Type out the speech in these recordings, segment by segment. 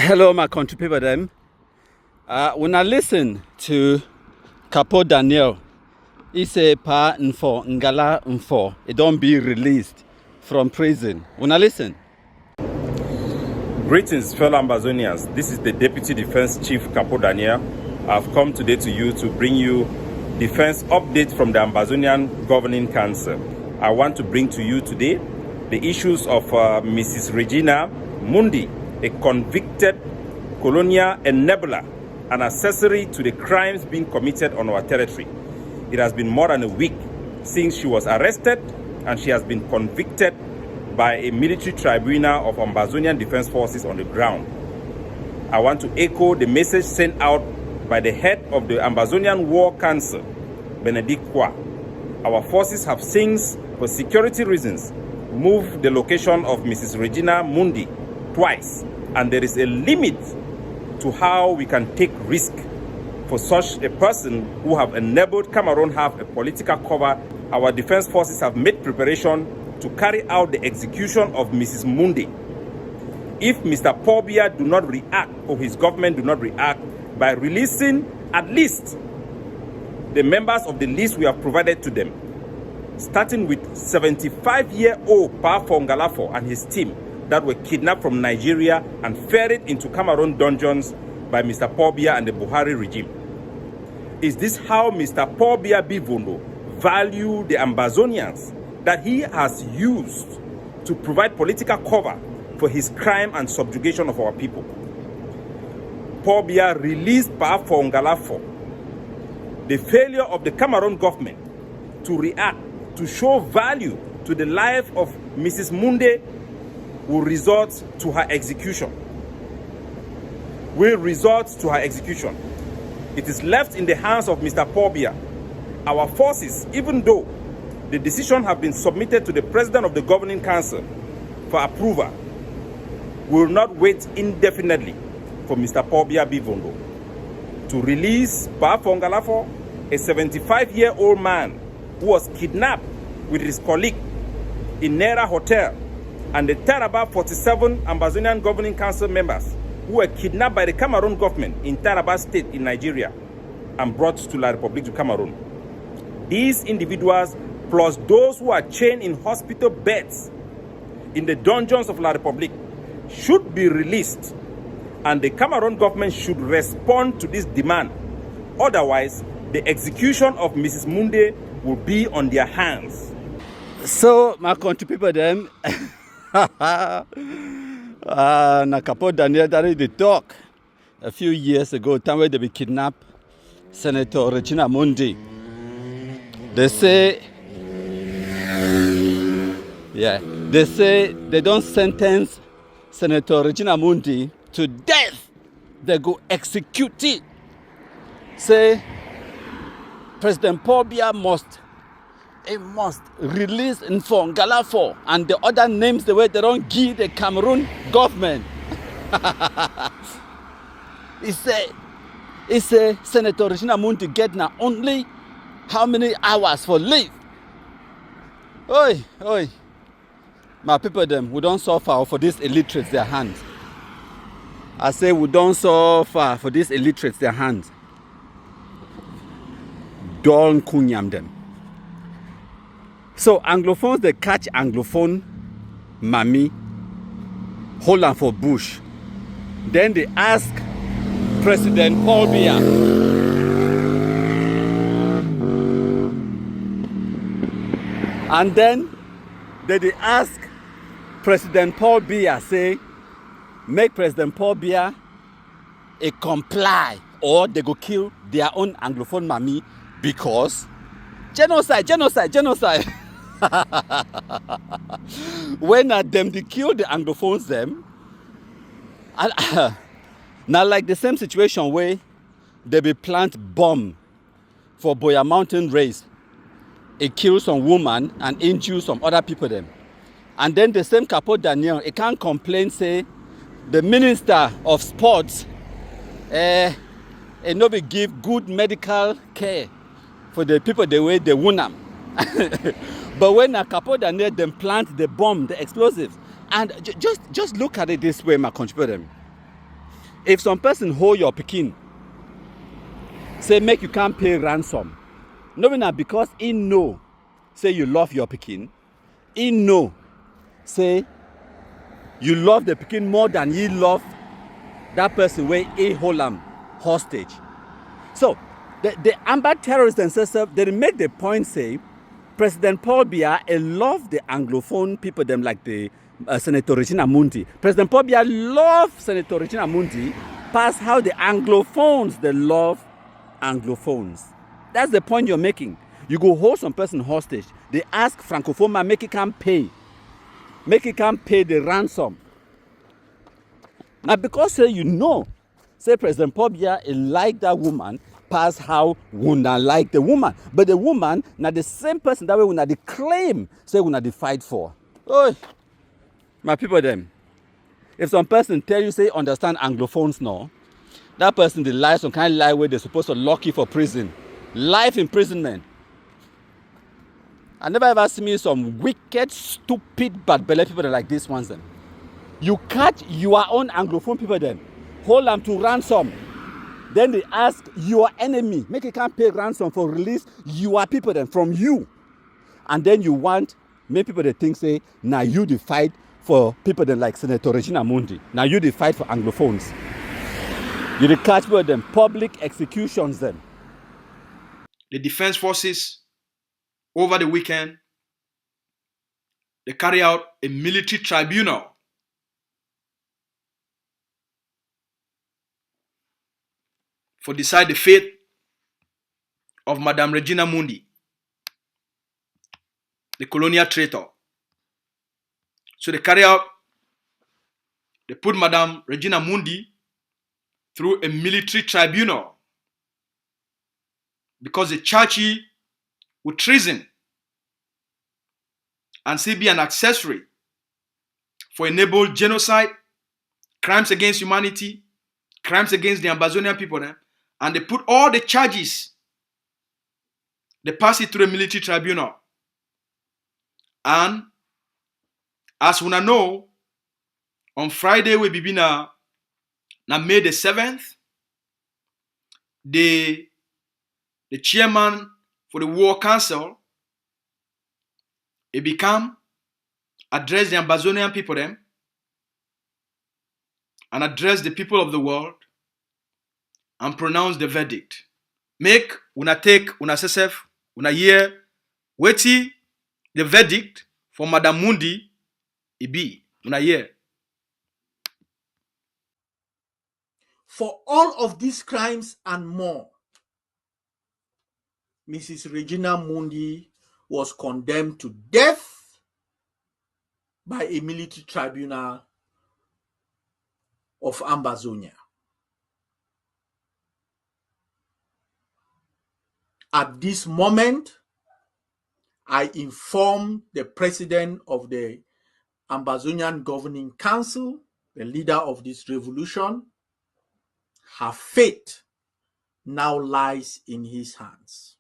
Hello, my country people. Them. When I listen to Capo Daniel, he say Pa Nfor Ngala Nfor, it don't be released from prison. When I listen. Greetings, fellow Ambazonians. This is the Deputy Defense Chief Capo Daniel. I've come today to you to bring you defense update from the Ambazonian Governing Council. I want to bring to you today the issues of Mrs. Regina Mundi, a convicted colonial enabler, an accessory to the crimes being committed on our territory. It has been more than a week since she was arrested and she has been convicted by a military tribunal of Ambazonian Defense Forces on the ground. I want to echo the message sent out by the head of the Ambazonian War Council, Benedict Kwa. Our forces have since, for security reasons, moved the location of Mrs. Regina Mundi twice, and there is a limit to how we can take risk for such a person who have enabled Cameroon have a political cover. Our defense forces have made preparation to carry out the execution of Mrs. Mundi. If Mr. Paul Biya do not react, or his government do not react by releasing at least the members of the list we have provided to them, starting with 75-year-old Nfor Ngala Nfor and his team that were kidnapped from Nigeria and ferried into Cameroon dungeons by Mr. Paul Biya and the Buhari regime. Is this how Mr. Paul Biya Bivondo value the Ambazonians that he has used to provide political cover for his crime and subjugation of our people? Paul Biya released Nfor Ngala Nfor. The failure of the Cameroon government to react, to show value to the life of Mrs. Mundi will result to her execution. It is left in the hands of Mr. Paul Biya. Our forces, even though the decision have been submitted to the President of the Governing Council for approval, will not wait indefinitely for Mr. Paul Biya Bivondo to release Nfor Ngala Nfor, a 75-year-old man who was kidnapped with his colleague in Nera Hotel, and the Taraba 47 Ambazonian Governing Council members who were kidnapped by the Cameroon government in Taraba State in Nigeria and brought to La Republique du Cameroon. These individuals, plus those who are chained in hospital beds in the dungeons of La Republique, should be released, and the Cameroon government should respond to this demand. Otherwise, the execution of Mrs. Mundi will be on their hands. So, my country people, them, na Capo Daniel that they talk a few years ago, time where they kidnapped Senator Regina Mundi. They say they don't sentence Senator Regina Mundi to death. They go execute it. Say President Paul Biya must release Nfor Ngala Nfor and the other names the way they don't give the Cameroon government. He say Senator Regina Mundi get now only how many hours for leave? Oi. My people them, we don't suffer for these illiterates their hands. I say we don't suffer for these illiterates their hands. Don't kunyam them. So Anglophones, they catch Anglophone mammy, hold on for bush. Then they ask President Paul Biya. And then they ask President Paul Biya, say, make President Paul Biya a comply, or they go kill their own Anglophone mammy because genocide. When them they kill the Anglophones them, now like the same situation where they be plant bomb for Boya Mountain race, it kills some woman and injures some other people them, and then the same Capo Daniel, it can't complain, say the Minister of Sports no be give good medical care for the people the way they wound them. But when a Capo Daniel them plant the bomb, the explosives, and just look at it this way, my country them. If some person hold your pikin, say make you can't pay ransom, knowing that because he know, say you love your pikin, he know, say you love the pikin more than you love that person where he hold him hostage. So the amba terrorists themselves, they make the point say President Paul Biya love the Anglophone people them like the Senator Regina Mundi. President Paul Biya love Senator Regina Mundi past how the Anglophones they love Anglophones. That's the point you're making. You go hold some person hostage. They ask Francophone man make it can pay. Make it can pay the ransom. Now because say you know, say President Paul Biya like that woman past how Wuna like the woman. But the woman, now the same person that way Wuna the claim, say Wuna the fight for. Oh, my people them. If some person tell you, say, understand Anglophones now, that person they lie some kind of lie where they're supposed to lock you for prison. Life imprisonment. I never ever see me some wicked, stupid, bad belly people that like these ones then. You catch your own Anglophone people then, hold them to ransom. Then they ask your enemy, make it can't pay ransom for release your people then from you. And then you want, make people that think say, now you the fight for people that like Senator Regina Mundi. Now you the fight for Anglophones. You the catch people them, public executions then. The defense forces, over the weekend, they carry out a military tribunal for decide the fate of Madame Regina Mundi, the colonial traitor. So they put Madame Regina Mundi through a military tribunal because they charge her with treason and still be an accessory for enabled genocide, crimes against humanity, crimes against the Ambazonian people, and they put all the charges, they pass it through a military tribunal. And as we know, on Friday we be na May the 7th, the chairman for the War Council, he become address the Ambazonian people them and address the people of the world and pronounce the verdict. Make una take una sesef una hear weti the verdict for Madame Mundi be una hear. For all of these crimes and more, Mrs. Regina Mundi was condemned to death by a military tribunal of Ambazonia. At this moment, I inform the president of the Ambazonian Governing Council, the leader of this revolution, her fate now lies in his hands.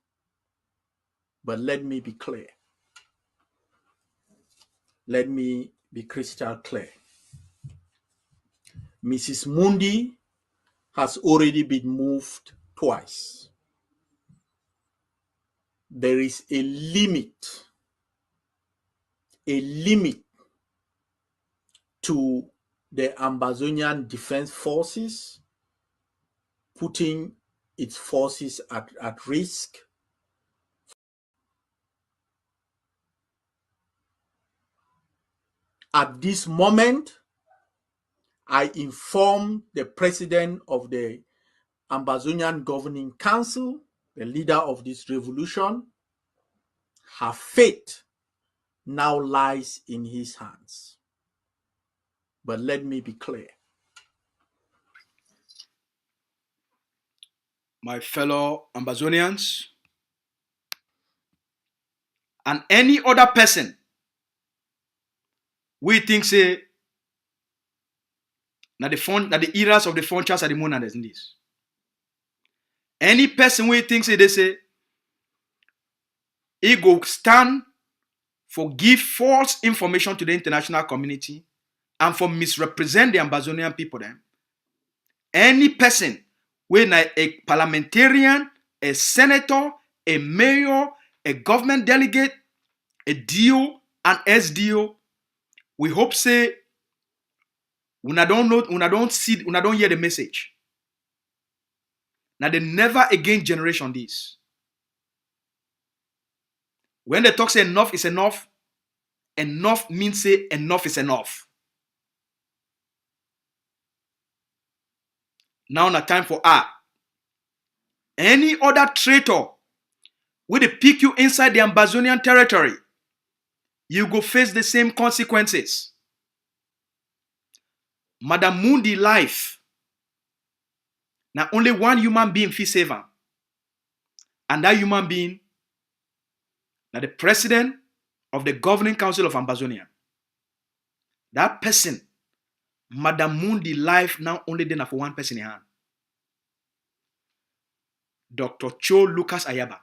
But let me be clear. Let me be crystal clear. Mrs. Mundi has already been moved twice. There is a limit to the Ambazonian Defense Forces putting its forces at risk. At this moment, I inform the president of the Ambazonian Governing Council, the leader of this revolution, her fate now lies in his hands. But let me be clear. My fellow Ambazonians and any other person we think say na the eras of the funchas are the moon and in this. Any person we think say they say he go stand for give false information to the international community and for misrepresent the Ambazonian people then Any person when a parliamentarian, a senator, a mayor, a government delegate, a DO, an SDO, we hope say una don't know, una don't see, una don't hear the message. Now the never again generation this. When they talk say enough is enough, enough means say enough is enough. Now na time for any other traitor will they pick you inside the Ambazonian territory, you go face the same consequences. Madam Mundi life, now only one human being fit save her. And that human being, now the president of the governing council of Ambazonia. That person, Madam Mundi life, now only then for one person in hand. Dr. Cho Lucas Yabah.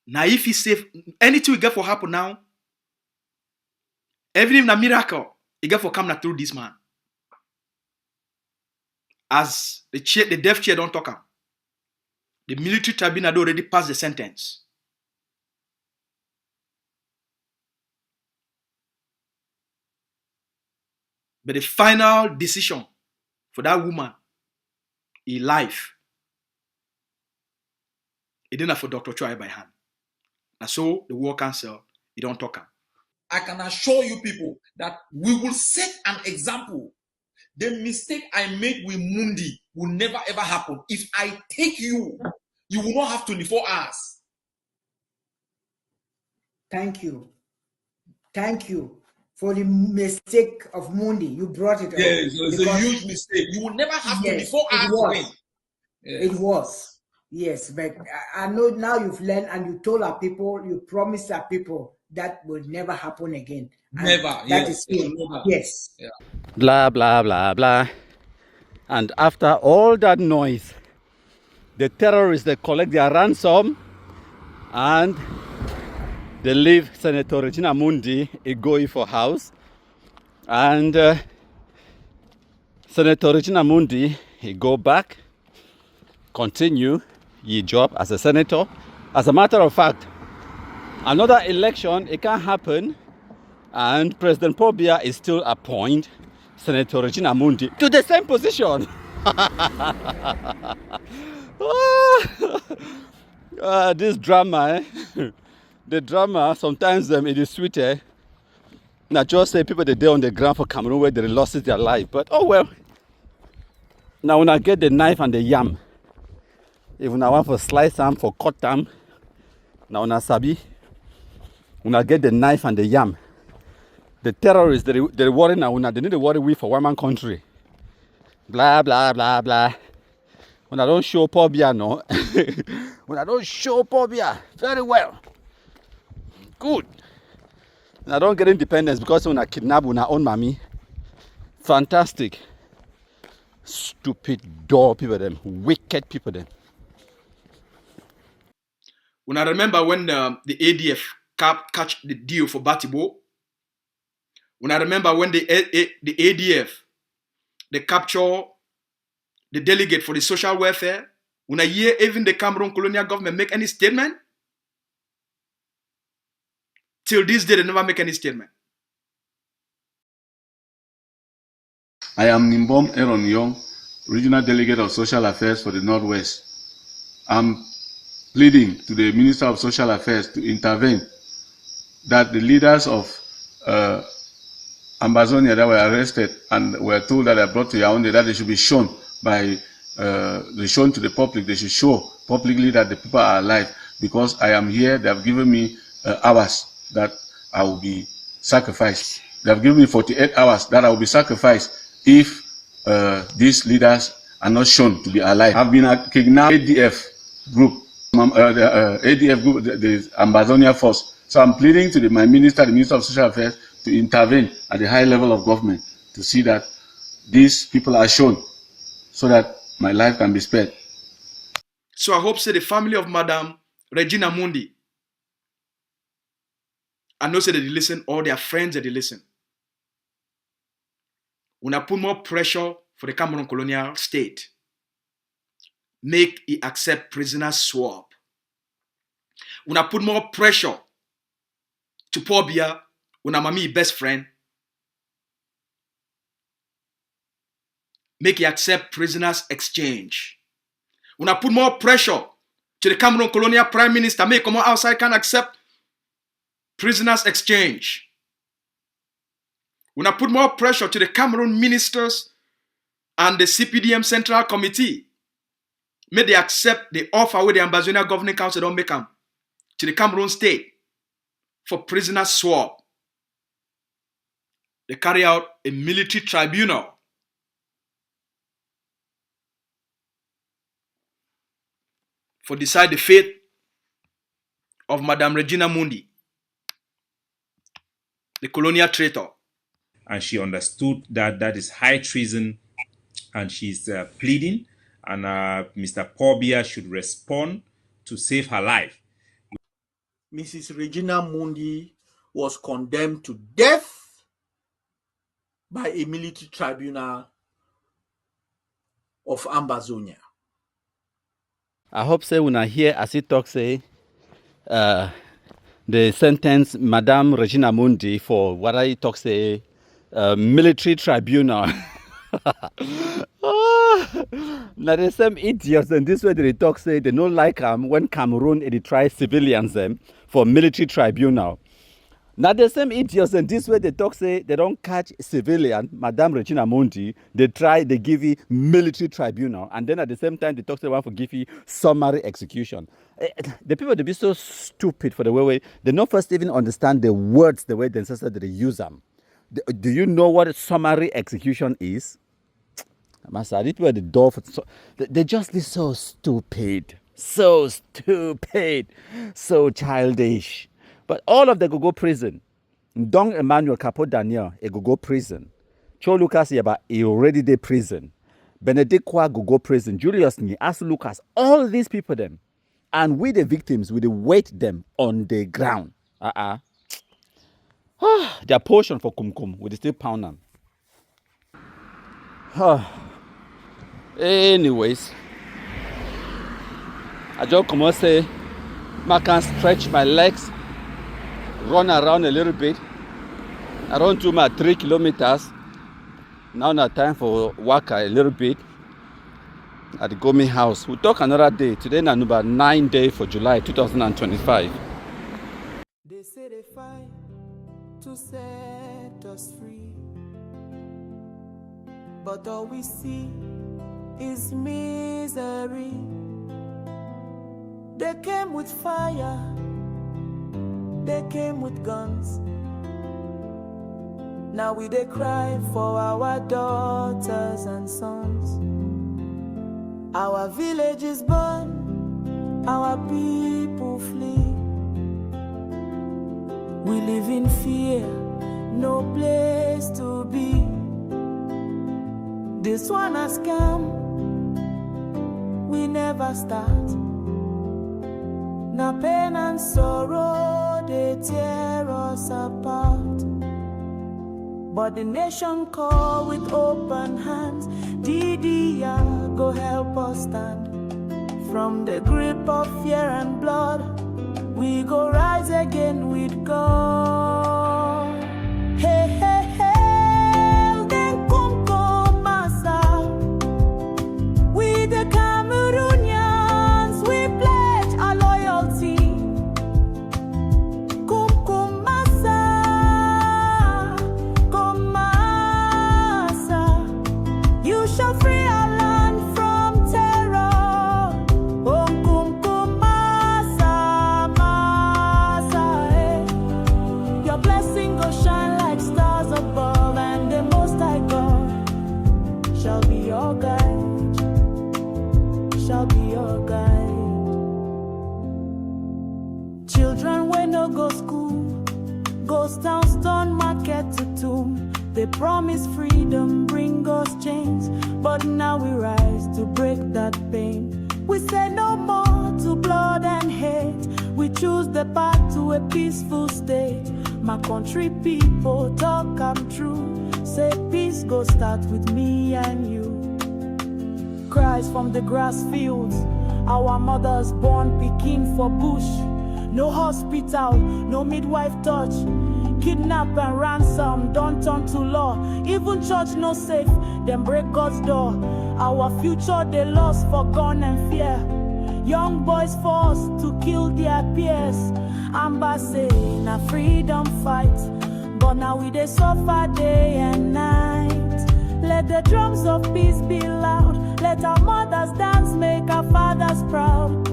Now if he save anything we get for happen now, even if a miracle, it get for come through this man. As the death chair don't talk am. The military tribunal already passed the sentence. But the final decision for that woman in life, it didn't for Dr. Cho by hand. And so the World Council, it don't talk am. I can assure you people that we will set an example. The mistake I made with Mundi will never ever happen. If I take you, you will not have 24 hours. Thank you. Thank you for the mistake of Mundi. You brought it up. Yes, it's a huge mistake. You will never have 24 hours to win. Yes. It was. Yes, but I know now you've learned and you told our people, you promised our people that will never happen again. And never. That is it. Yes. Yeah. Blah, blah, blah, blah. And after all that noise, the terrorists, they collect their ransom and they leave Senator Regina Mundi Igoi for house. And Senator Regina Mundi, he go back, continue his job as a senator. As a matter of fact, another election, it can happen, and President Paul Biya is still appoint Senator Regina Mundi to the same position. This drama, the drama, sometimes it is sweeter. Now just say people they on the ground for Cameroon where they lost their life. But oh well. Now when I get the knife and the yam, even I want for slice them, for cut them, now when I sabi, when I get the knife and the yam, the terrorists, they're worrying now, they need to worry we for one man country. Blah, blah, blah, blah. When I don't show Paul Biya, no. When I don't show Paul Biya, very well. Good. When I don't get independence because when I kidnap, when I own mommy. Fantastic. Stupid, dull people, them. Wicked people, them. When I remember when the ADF catch the deal for Batibo, when I remember when the ADF, they capture the delegate for the social welfare, when I hear even the Cameroon colonial government make any statement, till this day they never make any statement. I am Nimbom Aaron Young, Regional Delegate of Social Affairs for the Northwest. I'm pleading to the Minister of Social Affairs to intervene that the leaders of Ambazonia that were arrested and were told that they are brought to Yaoundé, that they should be shown by shown to the public. They should show publicly that the people are alive, because I am here. They have given me hours that I will be sacrificed. They have given me 48 hours that I will be sacrificed if these leaders are not shown to be alive. I've been kidnapped ADF group, ADF group, the Ambazonia force. So I'm pleading to my minister, the Minister of Social Affairs, to intervene at the high level of government to see that these people are shown so that my life can be spared. So I hope say the family of Madam Regina Mundi, I know say that they listen, all their friends that they listen. Una put more pressure for the Cameroon colonial state. Make it accept prisoner swap. Una put more pressure to Pobia, una mami best friend. Make it accept prisoners exchange. Una put more pressure to the Cameroon colonial prime minister. Make come outside can accept prisoners exchange. Una put more pressure to the Cameroon ministers and the CPDM Central Committee. May they accept the offer with the Ambazonian Governing Council don't make them to the Cameroon state for prisoner swap. They carry out a military tribunal for decide the fate of Madame Regina Mundi, the colonial traitor. And she understood that that is high treason, and she's pleading, and Mr. Pobia should respond to save her life. Mrs. Regina Mundi was condemned to death by a military tribunal of Ambazonia. I hope say when I hear as he talk say the sentence Madame Regina Mundi for what I talk say military tribunal. Now the same idiots and this way they talk say they don't like when Cameroon they try civilians them for military tribunal. Now the same idiots and this way they talk say they don't catch civilian, Madame Regina Mundi, they give you military tribunal, and then at the same time they talk say they want to give you summary execution. The people they be so stupid for the way they don't first even understand the words the way they use them. Do you know what summary execution is? Master, these people at the door they just be so stupid, so childish. But all of them go prison. Dong Emmanuel Capo Daniel go prison. Cho Lucas Yabah already dey prison. Benedict Kwa go prison. Julius Ni, As Lucas, all these people them, and we the victims, we the wait them on the ground. Their portion for kumkum, we still pound them. Anyways, I just come and say, I can stretch my legs, run around a little bit. I run to my 3 kilometers. Now time for walk a little bit at the Gomi house. We'll talk another day. Today is number 9 day for July 2025. They say they fight to set us free, but all we see is misery. They came with fire, they came with guns. Now we they cry for our daughters and sons. Our villages burn, our people flee. We live in fear, no place to be. This one a scam, we never start. Now pain and sorrow, they tear us apart. But the nation call with open hands. DDR, go help us stand. From the grip of fear and blood, we go rise again with God. Hey, hey, hey, then come massa. We the Cameroonians, we pledge our loyalty. Come massa, come massa. You shall free our land from terror. Oh, come massa, massa, eh. Your blessing go shine like stars above, and the Most High God shall be your guide, shall be your guide. Children when no go school, ghost town, stone market to tomb. They promise freedom, bring us chains, but now we rise to break that pain. We say no more to blood and hate. We choose the path to a peaceful state. My country people talk I'm true. Say peace go start with me and you. Cries from the grass fields, our mothers born pikin for bush. No hospital, no midwife touch. Kidnap and ransom don't turn to law. Even church no safe, them break God's door. Our future they lost for gun and fear. Young boys forced to kill their peers. Amba say na freedom fight, but now we they suffer day and night. Let the drums of peace be loud. Let our mothers dance, make our fathers proud.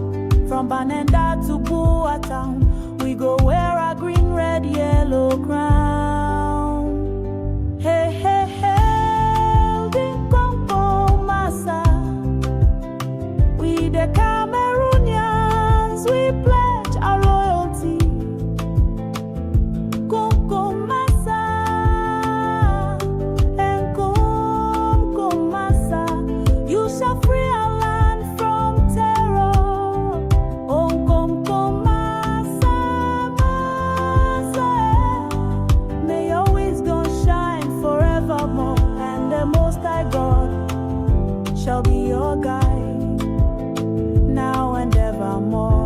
From Banenda to Bua Town, we go wear our green, red, yellow crown. Hey, hey, hey, ding kong kong masa. We the Cameroonians, we pledge our loyalty. Kong kong masa, and kong kong masa. You shall free our land from terror. Ong kong kong masa, masa. May your wisdom shine forevermore, and the Most High God shall be your guide now and evermore.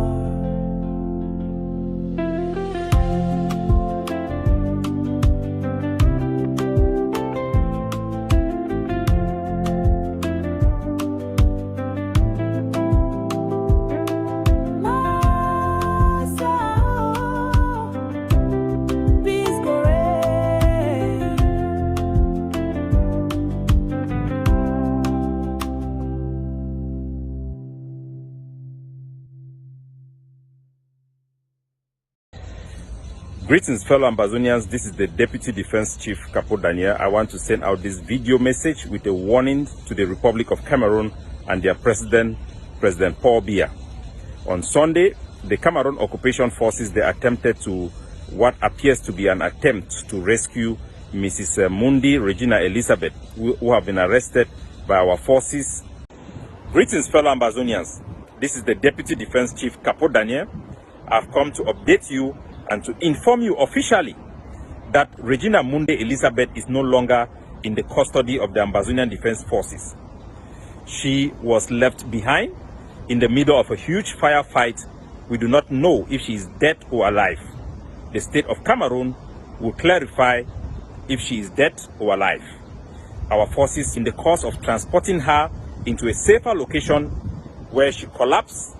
Masa, peace go reign. Greetings, fellow Ambazonians. This is the Deputy Defense Chief, Capo Daniel. I want to send out this video message with a warning to the Republic of Cameroon and their President Paul Biya. On Sunday, the Cameroon occupation forces, they attempted to what appears to be an attempt to rescue Mrs. Mundi, Regina Elizabeth, who have been arrested by our forces. Greetings, fellow Ambazonians. This is the Deputy Defense Chief, Capo Daniel. I've come to update you and to inform you officially that Regina Mundi Elizabeth is no longer in the custody of the Ambazonian Defense Forces. She was left behind in the middle of a huge firefight. We do not know if she is dead or alive. The state of Cameroon will clarify if she is dead or alive. Our forces, in the course of transporting her into a safer location where she collapsed,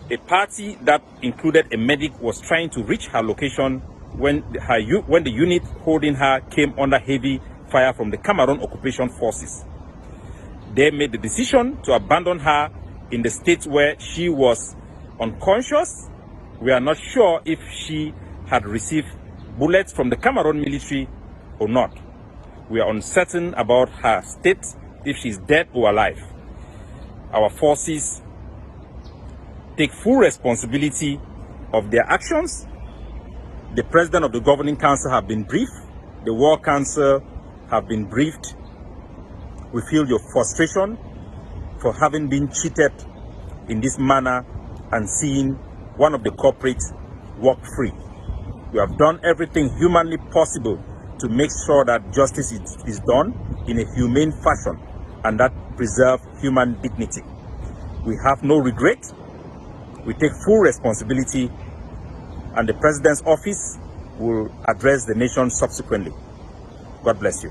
a party that included a medic was trying to reach her location when the unit holding her came under heavy fire from the Cameroon occupation forces. They made the decision to abandon her in the state where she was unconscious. We are not sure if she had received bullets from the Cameroon military or not. We are uncertain about her state, if she is dead or alive. Our forces take full responsibility of their actions. The President of the Governing Council have been briefed. The War Council have been briefed. We feel your frustration for having been cheated in this manner and seeing one of the culprits walk free. We have done everything humanly possible to make sure that justice is done in a humane fashion and that preserve human dignity. We have no regret. We take full responsibility, and the President's office will address the nation subsequently. God bless you.